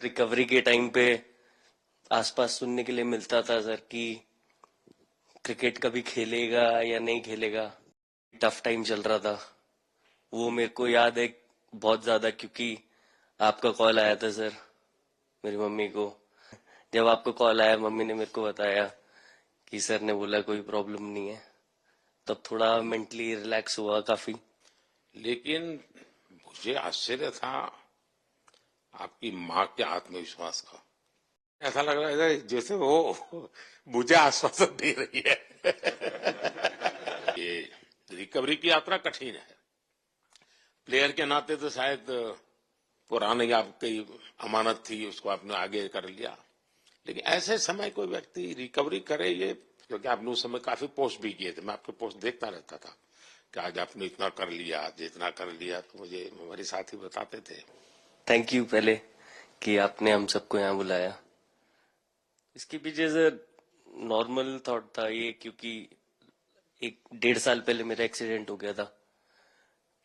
Recovery के time पे आसपास सुनने के लिए मिलता था सर कि क्रिकेट कभी खेलेगा या नहीं खेलेगा। टफ टाइम चल रहा था, वो मेरे को याद है बहुत ज्यादा, क्योंकि आपका कॉल आया था सर मेरी मम्मी को। जब आपका कॉल आया, मम्मी ने मेरे को बताया कि सर ने बोला कोई प्रॉब्लम नहीं है, तब थोड़ा मेंटली रिलैक्स हुआ काफी। लेकिन मुझे आश्चर्य था आपकी माँ के आत्मविश्वास का। ऐसा लग रहा है जैसे वो मुझे आश्वासन दे रही है। ये रिकवरी की यात्रा कठिन है। प्लेयर के नाते तो शायद पुरानी आपकी अमानत थी, उसको आपने आगे कर लिया। लेकिन ऐसे समय कोई व्यक्ति रिकवरी करे, ये क्योंकि आपने उस समय काफी पोस्ट भी किए थे, मैं आपके पोस्ट देखता रहता था कि आज आपने इतना कर लिया, आज इतना कर लिया, तो मुझे हमारे साथी बताते थे। थैंक यू पहले कि आपने हम सबको यहाँ बुलाया। इसके पीछे सर नॉर्मल थॉट था ये, क्योंकि 1-1.5 साल पहले मेरा एक्सीडेंट हो गया था,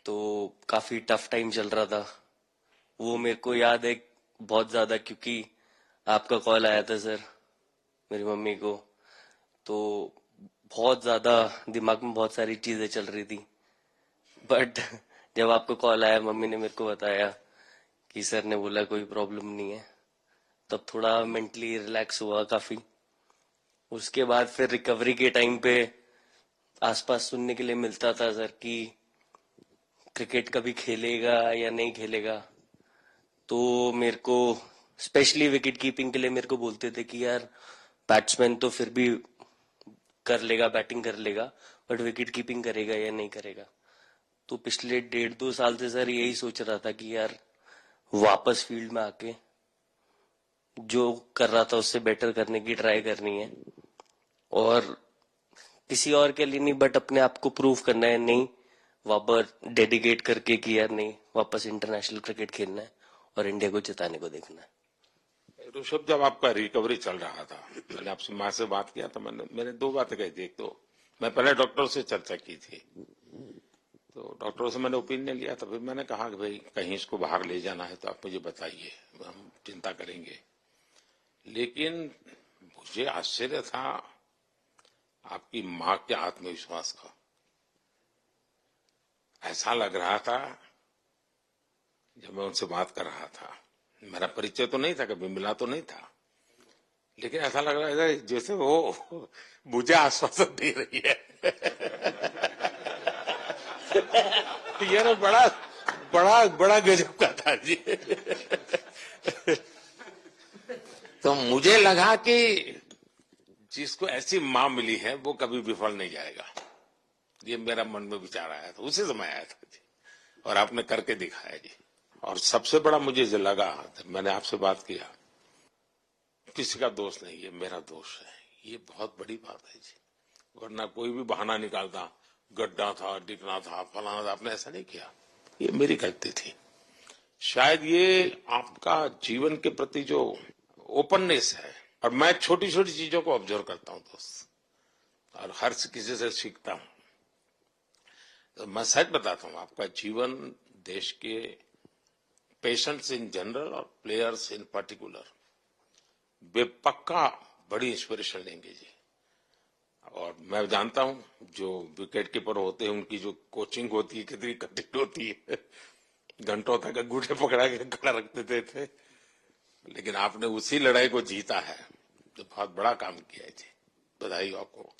तो काफी टफ टाइम चल रहा था। वो मेरे को याद है बहुत ज्यादा, क्योंकि आपका कॉल आया था सर मेरी मम्मी को। तो बहुत ज्यादा दिमाग में बहुत सारी चीजें चल रही थी, बट जब आपका कॉल आया, मम्मी ने मेरे को बताया कि सर ने बोला कोई प्रॉब्लम नहीं है, तब थोड़ा मेंटली रिलैक्स हुआ काफी। उसके बाद फिर रिकवरी के टाइम पे आसपास सुनने के लिए मिलता था सर कि क्रिकेट कभी खेलेगा या नहीं खेलेगा। तो मेरे को स्पेशली विकेट कीपिंग के लिए मेरे को बोलते थे कि यार बैट्समैन तो फिर भी कर लेगा, बैटिंग कर लेगा, बट विकेट कीपिंग करेगा या नहीं करेगा। तो पिछले 1.5-2 साल से सर यही सोच रहा था कि यार वापस फील्ड में आके जो कर रहा था उससे बेटर करने की ट्राई करनी है, और किसी और के लिए नहीं बट अपने आप को प्रूव करना है। नहीं, वापस डेडिकेट करके कि यार नहीं, वापस इंटरनेशनल क्रिकेट खेलना है और इंडिया को जिताने को देखना है। ऋषभ, जब आपका रिकवरी चल रहा था, मैंने आपसे माँ से बात किया था, मैंने दो बातें कही थी। एक तो मैं पहले डॉक्टर से चर्चा की थी, तो डॉक्टरों से मैंने ओपिनियन लिया था। फिर मैंने कहा कि भाई कहीं इसको बाहर ले जाना है तो आप मुझे बताइए, हम चिंता करेंगे। लेकिन मुझे आश्चर्य था आपकी माँ के आत्मविश्वास का। ऐसा लग रहा था जब मैं उनसे बात कर रहा था, मेरा परिचय तो नहीं था, कभी मिला तो नहीं था, लेकिन ऐसा लग रहा है जैसे वो मुझे आश्वासन दे रही है। ये ना बड़ा बड़ा बड़ा गजब का था जी। तो मुझे लगा कि जिसको ऐसी माँ मिली है वो कभी विफल नहीं जाएगा। ये मेरा मन में विचार आया था, उसी समय आया था जी, और आपने करके दिखाया जी। और सबसे बड़ा मुझे जो लगा, मैंने आपसे बात किया, किसी का दोष नहीं, ये मेरा दोष है। ये बहुत बड़ी बात है जी, वरना कोई भी बहाना निकालता, गड्ढा था, डिगना था, फलाना था, आपने ऐसा नहीं किया। ये मेरी गलती थी। शायद ये आपका जीवन के प्रति जो ओपननेस है, और मैं छोटी छोटी चीजों को ऑब्जर्व करता हूं दोस्त, और हर किसी से सीखता हूं। तो मैं सच बताता हूं, आपका जीवन देश के पेशेंट्स इन जनरल और प्लेयर्स इन पर्टिकुलर वे पक्का बड़ी इंस्पिरेशन लेंगे जी। और मैं जानता हूं जो विकेट कीपर होते हैं उनकी जो कोचिंग होती है कितनी कठिन होती है। घंटों तक अंगूठे पकड़ा के खड़ा रख देते थे, लेकिन आपने उसी लड़ाई को जीता है, तो बहुत बड़ा काम किया है जी। बधाई हो आपको।